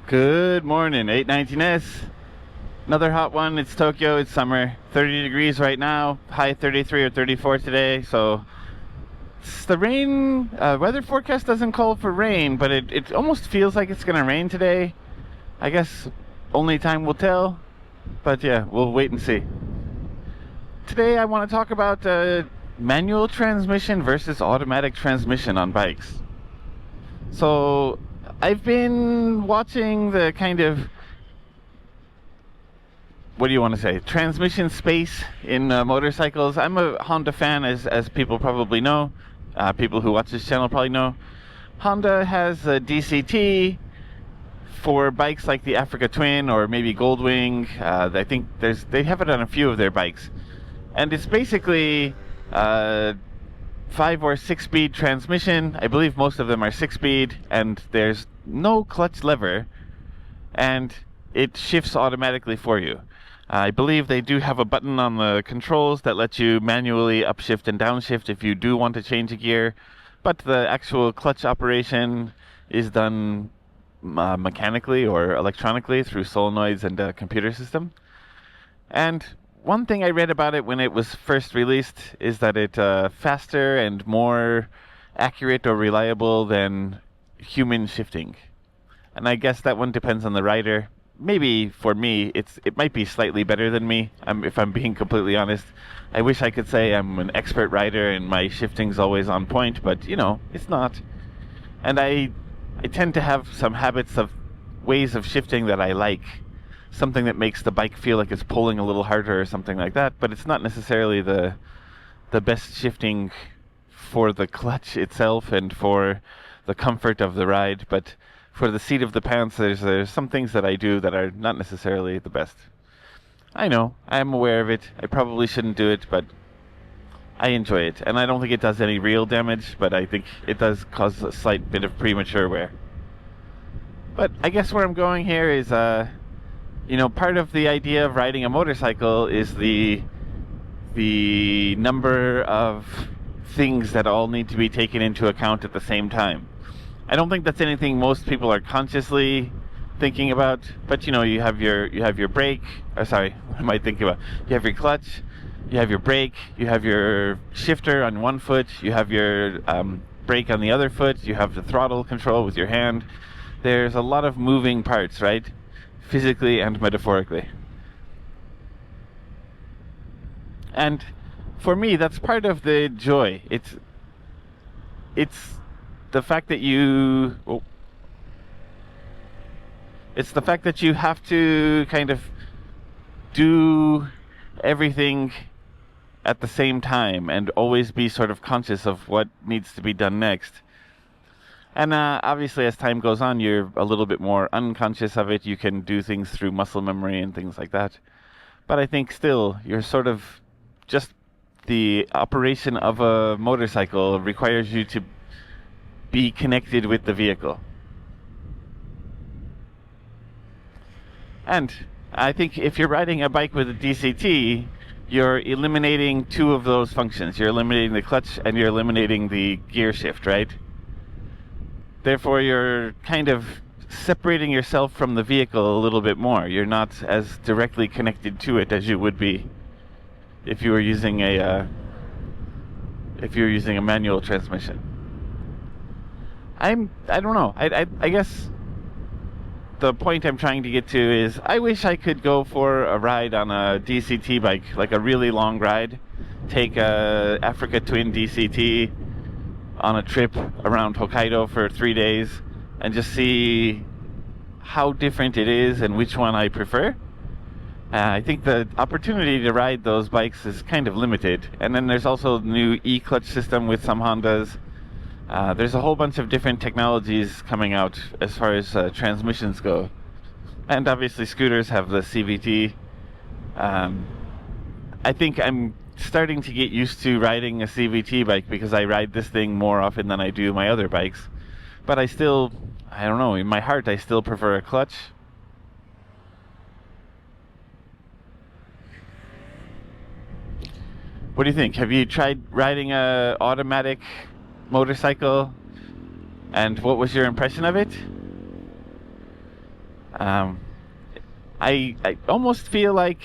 Good morning, 819S. Another hot one. It's Tokyo. It's summer. 30 degrees right now. High 33 or 34 today. So the rain weather forecast doesn't call for rain, but it almost feels like it's going to rain today. I guess only time will tell. But yeah, we'll wait and see. Today I want to talk about manual transmission versus automatic transmission on bikes. So I've been watching the kind of, what do you want to say, transmission space in motorcycles. I'm a Honda fan, as people probably know. People who watch this channel probably know. Honda has a DCT for bikes like the Africa Twin or maybe Goldwing. I think they have it on a few of their bikes. And it's basically 5 or 6 speed transmission. I believe most of them are 6 speed, and there's no clutch lever, and it shifts automatically for you. I believe they do have a button on the controls that lets you manually upshift and downshift if you do want to change a gear, but the actual clutch operation is done mechanically or electronically through solenoids and a computer system. And one thing I read about it when it was first released is that it's faster and more accurate or reliable than human shifting. And I guess that one depends on the rider. Maybe for me, it might be slightly better than me, if I'm being completely honest. I wish I could say I'm an expert rider and my shifting's always on point, but, it's not. And I tend to have some habits of ways of shifting that I like. Something that makes the bike feel like it's pulling a little harder or something like that, but it's not necessarily the best shifting for the clutch itself and for the comfort of the ride. But for the seat of the pants, there's some things that I do that are not necessarily the best. I know, I'm aware of it. I probably shouldn't do it, but I enjoy it. And I don't think it does any real damage, but I think it does cause a slight bit of premature wear. But I guess where I'm going here is part of the idea of riding a motorcycle is the number of things that all need to be taken into account at the same time. I don't think that's anything most people are consciously thinking about, but you have your brake, what am I thinking about? You have your clutch, you have your brake, you have your shifter on one foot, you have your brake on the other foot, you have the throttle control with your hand. There's a lot of moving parts, right? Physically and metaphorically. And for me, that's part of the joy. It's the fact that you have to kind of do everything at the same time and always be sort of conscious of what needs to be done next. And obviously, as time goes on, you're a little bit more unconscious of it. You can do things through muscle memory and things like that. But I think still, you're sort of just the operation of a motorcycle requires you to be connected with the vehicle. And I think if you're riding a bike with a DCT, you're eliminating 2 of those functions. You're eliminating the clutch and you're eliminating the gear shift, right? Therefore, you're kind of separating yourself from the vehicle a little bit more. You're not as directly connected to it as you would be if you were using a manual transmission. I don't know. I guess the point I'm trying to get to is I wish I could go for a ride on a DCT bike, like a really long ride. Take a Africa Twin DCT on a trip around Hokkaido for 3 days and just see how different it is and which one I prefer. I think the opportunity to ride those bikes is kind of limited. And then there's also the new e-clutch system with some Hondas. There's a whole bunch of different technologies coming out as far as transmissions go. And obviously scooters have the CVT. I think I'm starting to get used to riding a CVT bike because I ride this thing more often than I do my other bikes. But I don't know, in my heart I still prefer a clutch. What do you think? Have you tried riding a automatic motorcycle, and what was your impression of it? Um, I almost feel like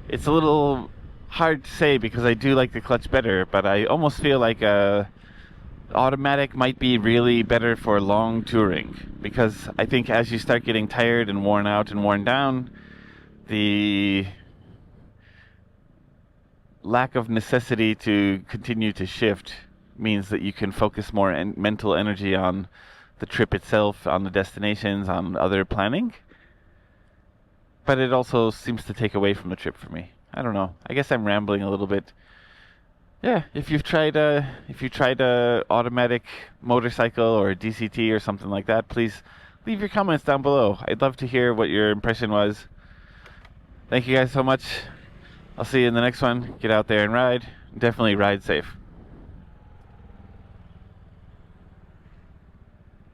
it's a little hard to say because I do like the clutch better, but I almost feel like automatic might be really better for long touring, because I think as you start getting tired and worn out and worn down, the lack of necessity to continue to shift means that you can focus more mental energy on the trip itself, on the destinations, on other planning. But it also seems to take away from the trip for me. I don't know. I guess I'm rambling a little bit. Yeah, if you tried a automatic motorcycle or a DCT or something like that, please leave your comments down below. I'd love to hear what your impression was. Thank you guys so much. I'll see you in the next one. Get out there and ride. Definitely ride safe.